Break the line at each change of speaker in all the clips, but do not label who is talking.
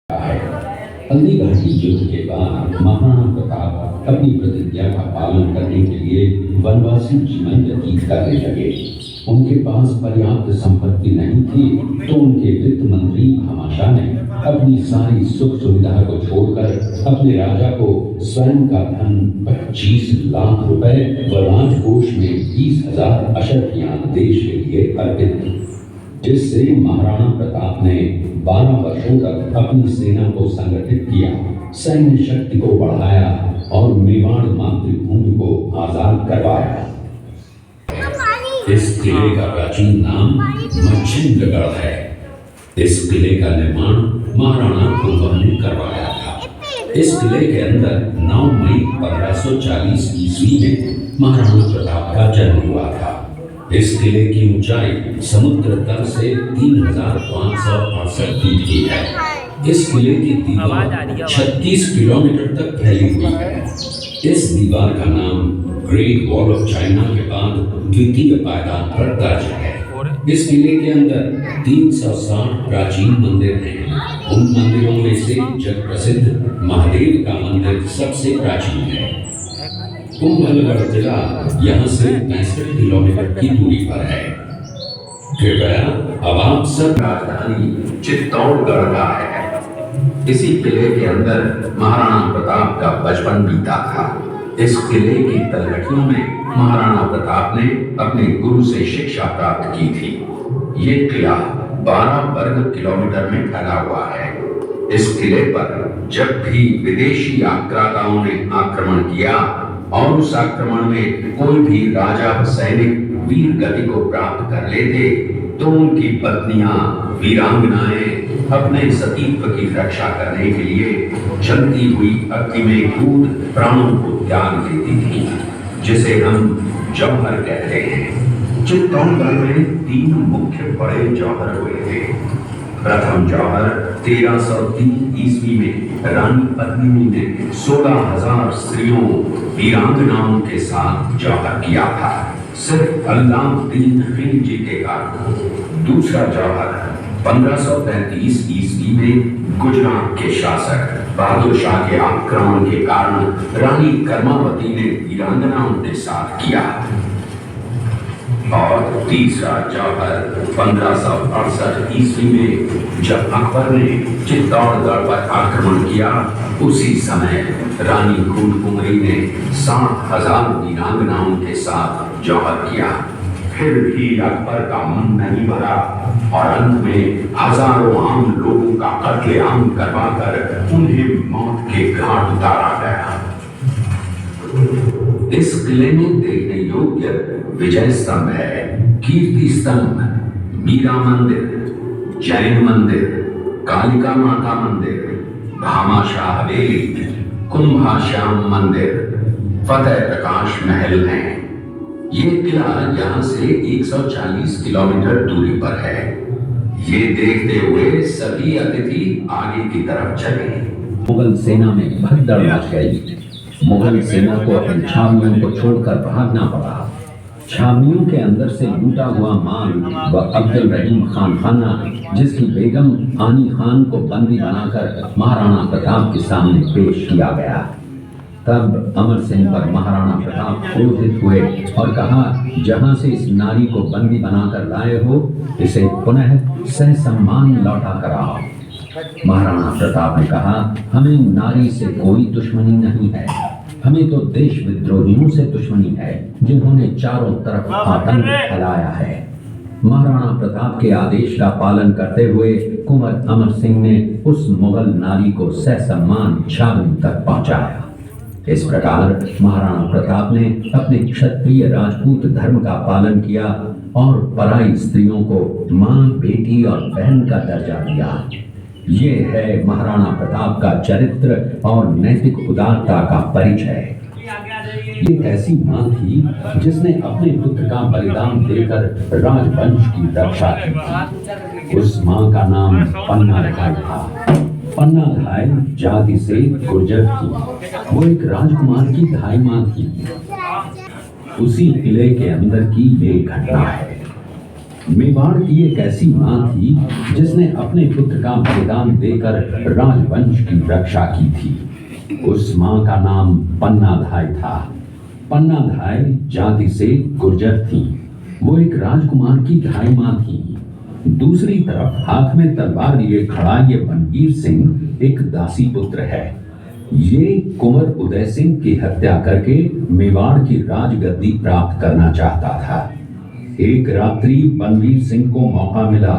है। हल्दी घाटी युद्ध के बाद महाराणा प्रताप अपनी प्रतिज्ञा का पालन करने के लिए वनवासी जीवन व्यतीत करने लगे। उनके पास पर्याप्त संपत्ति नहीं थी, तो उनके वित्त मंत्री भामाशाह ने अपनी सारी सुख सुविधा को छोड़कर अपने राजा को स्वयं का धन 25 लाख रुपए व राजकोष में 20,000 अशर्फियां देश के लिए अर्पित की, जिससे महाराणा प्रताप ने 12 वर्षों तक अपनी सेना को संगठित किया, सैन्य शक्ति को बढ़ाया और मेवाड़ मातृभूमि को आजाद करवाया। इस किले का प्राचीन नाम मच्छिंद्रगढ़ है। इस किले का निर्माण महाराणा कुंभा ने करवाया था। इस किले के अंदर 9 मई 1540 ईस्वी में महाराणा प्रताप का जन्म हुआ था। इस किले की ऊंचाई समुद्र तल से 3,568 फीट की है। इस किले की दीवार 36 किलोमीटर तक फैली हुई है। इस दीवार का नाम ग्रेट वॉल ऑफ चाइना के बाद द्वितीय पायदान पर दर्ज है। इस किले के अंदर 360 प्राचीन मंदिर हैं। उन मंदिरों में से जग प्रसिद्ध महादेव का मंदिर सबसे प्राचीन है। कुंभलगढ़ किला यहाँ से 65 किलोमीटर की दूरी पर है। कृपया अब आप सब राजधानी चित्तौड़गढ़ का है। इसी किले के अंदर महाराणा प्रताप का बचपन बीता था। इस किले की तलहटियों में महाराणा प्रताप ने अपने गुरु से शिक्षा प्राप्त की थी। ये किला 12 वर्ग किलोमीटर में फैला हुआ है। इस किले पर जब भी विदेशी आक्रांताओं ने आक्रमण किया और उस आक्रमण में कोई भी राजा व सैनिक वीर गति को प्राप्त कर लेते, तो उनकी पत्नियां वीरांगनाएं अपने सतीत्व की रक्षा करने के लिए जलती हुई अग्नि में कूद प्राणों को त्याग देती थी, जिसे हम जौहर कहते हैं। चित्तौड़गढ़ में 3 मुख्य बड़े जौहर हुए थे। प्रथम जौहर 1303 ईस्वी में रानी पद्मिनी ने 16,000 स्त्रियों वीरांगनाओं के साथ जौहर किया था, सिर्फ अल्लाउद्दीन खिलजी के कारण। दूसरा जौहर 1533 ईस्वी में गुजरात के शासक बहादुर शाह के आक्रमण के कारण रानी कर्मावती ने वीरांगनाओं के साथ किया। और तीसरा जौहर 1568 ईस्वी में जब अकबर ने चित्तौड़गढ़ पर आक्रमण किया, उसी समय रानी खूंटकुंवरी ने 7,000 वीरांगनाओं के साथ जौहर किया। फिर भी अकबर का मन नहीं भरा और अंत में हजारों आम लोगों का कत्लेआम करवाकर उन्हें मौत के घाट उतारा गया। इस किले में देखने योग्य विजय स्तंभ है, कीर्ति स्तंभ, मीरा मंदिर, जैन मंदिर, कालिका माता मंदिर, भामाशाह हवेली, कुंभाश्याम मंदिर, फतेह प्रकाश महल हैं। ये किला यहाँ से 140 किलोमीटर दूरी पर है। ये देखते हुए सभी अतिथि आगे की तरफ चले। मुगल सेना में भगदड़ मच गई। मुगल सेना को अपने छावनियों को छोड़कर भागना पड़ा। छावनियों के अंदर से लूटा हुआ माल व अब्दुल रहीम खान खाना, जिसकी बेगम आनी खान को बंदी बनाकर महाराणा प्रताप के सामने पेश किया गया। तब अमर सिंह पर महाराणा प्रताप क्रोधित हुए और कहा, जहां से इस नारी को बंदी बनाकर लाए हो, इसे पुनः ससम्मान लौटा कर आओ। महाराणा प्रताप ने कहा, हमें नारी से कोई दुश्मनी नहीं है, हमें तो देश विद्रोहियों से दुश्मनी है, जिन्होंने चारों तरफ आतंक फैलाया है। महाराणा प्रताप के आदेश का पालन करते हुए कुंवर अमर सिंह ने उस मुगल नारी को ससम्मान छावनी तक पहुंचाया। इस प्रकार महाराणा प्रताप ने अपने क्षत्रिय राजपूत धर्म का पालन किया और पराई स्त्रियों को मां, बेटी और बहन का दर्जा दिया। ये है महाराणा प्रताप का चरित्र और नैतिक उदारता का परिचय। एक ऐसी मां थी जिसने अपने पुत्र का बलिदान देकर राजवंश की रक्षा की। उस मां का नाम पन्नाधाय था। पन्नाधाय जाति से गुर्जर थी। वो एक राजकुमार की धाई मां थी। उसी किले के अंदर की एक घटना है। मेवाड़ की एक ऐसी मां थी जिसने अपने पुत्र का बलिदान देकर राजवंश की रक्षा की थी। उस मां का नाम पन्नाधाय था। पन्नाधाय जाति से गुर्जर थी। वो एक राजकुमार की धाई मां थी। दूसरी तरफ हाथ में तलवार लिए खड़ा ये बनवीर सिंह एक दासी पुत्र है। ये कुंवर उदय सिंह की हत्या करके मेवाड़ की राजगद्दी प्राप्त करना चाहता था। एक रात्रि बनवीर सिंह को मौका मिला।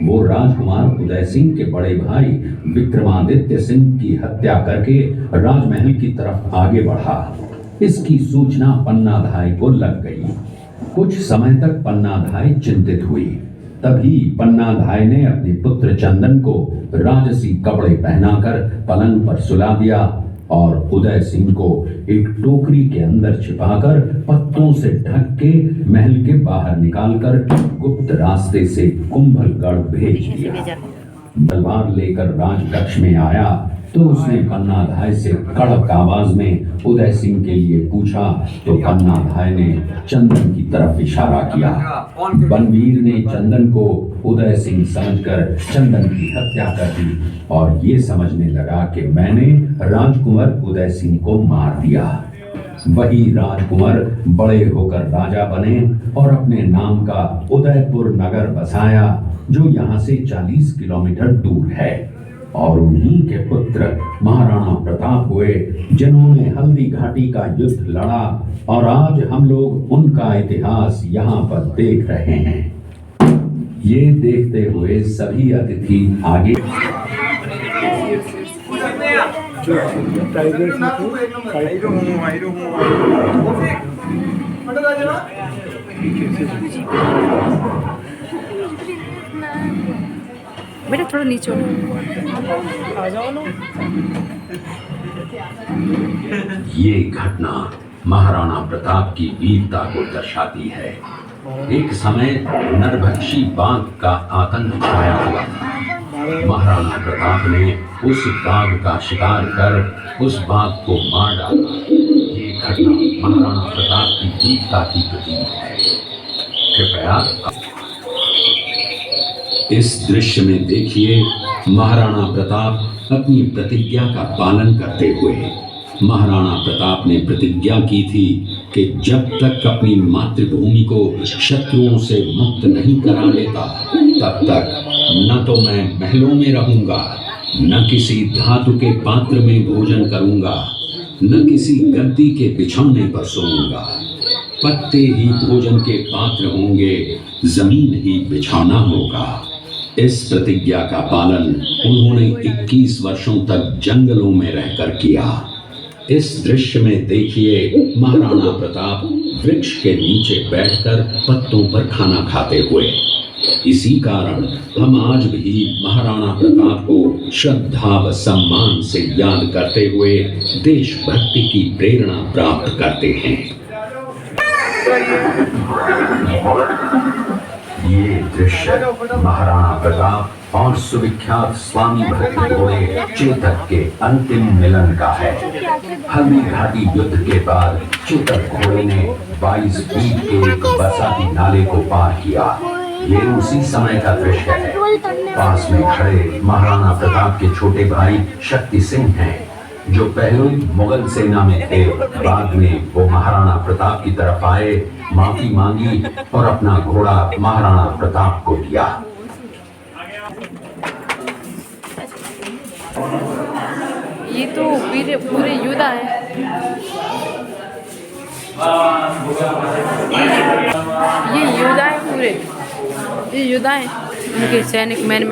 वो राजकुमार उदय सिंह के बड़े भाई विक्रमादित्य सिंह की हत्या करके राजमहल की तरफ आगे बढ़ा। इसकी सूचना पन्नाधाय को लग गई। कुछ समय तक पन्नाधाय चिंतित हुई। तभी पन्नाधाय ने अपने पुत्र चंदन को राजसी कपड़े पहनाकर पलंग पर सुला दिया और उदय सिंह को एक टोकरी के अंदर छिपाकर पत्तों से ढक के महल के बाहर निकालकर गुप्त रास्ते से कुंभलगढ़ भेज दिया। तलवार लेकर राजकक्ष में आया तो उसने पन्नाधाय से कड़क आवाज में उदय सिंह के लिए पूछा तो पन्नाधाय ने चंदन की तरफ इशारा किया। बनवीर ने चंदन को उदय सिंह समझकर चंदन की हत्या कर दी और ये समझने लगा कि मैंने राजकुमार उदय सिंह को मार दिया। वही राजकुमार बड़े होकर राजा बने और अपने नाम का उदयपुर नगर बसाया जो यहाँ से 40 किलोमीटर दूर है। और उन्हीं के पुत्र महाराणा प्रताप हुए जिन्होंने हल्दी घाटी का युद्ध लड़ा और आज हम लोग उनका इतिहास यहाँ पर देख रहे हैं। ये देखते हुए सभी अतिथि आगे
बेटा थोड़ा नीचे आ जाओ ना।
ये घटना महाराणा प्रताप की वीरता को दर्शाती है। एक समय नरभक्षी बाघ का आतंक छाया हुआ था। महाराणा प्रताप ने उस बाघ का शिकार कर उस बाघ को मार डाला। ये घटना महाराणा प्रताप की वीरता की प्रतीक है। कृपया इस दृश्य में देखिए महाराणा प्रताप अपनी प्रतिज्ञा का पालन करते हुए। महाराणा प्रताप ने प्रतिज्ञा की थी कि जब तक अपनी मातृभूमि को शत्रुओं से मुक्त नहीं करा लेता तब तक न तो मैं महलों में रहूंगा, न किसी धातु के पात्र में भोजन करूंगा, न किसी गद्दी के बिछौने पर सोऊंगा। पत्ते ही भोजन के पात्र होंगे, जमीन ही बिछौना होगा। इस प्रतिज्ञा का पालन उन्होंने 21 वर्षों तक जंगलों में रहकर किया। इस दृश्य में देखिए महाराणा प्रताप वृक्ष के नीचे बैठकर पत्तों पर खाना खाते हुए। इसी कारण हम आज भी महाराणा प्रताप को श्रद्धा व सम्मान से याद करते हुए देशभक्ति की प्रेरणा प्राप्त करते हैं। ये दृश्य महाराणा प्रताप और सुविख्यात स्वामी भक्ति घोड़े चेतक के अंतिम मिलन का है। हल्दी घाटी युद्ध के बाद चेतक घोड़े ने 22 फीट के बरसाती नाले को पार किया। ये उसी समय का दृश्य है। पास में खड़े महाराणा प्रताप के छोटे भाई शक्ति सिंह हैं, जो पहले मुगल सेना में थे। बाद में वो महाराणा प्रताप की तरफ आए, माफी मांगी और अपना घोड़ा महाराणा प्रताप को दिया।
ये तो पूरे योद्धा है। ये योद्धा है पूरे, ये योद्धा है उनके सैनिक मैन।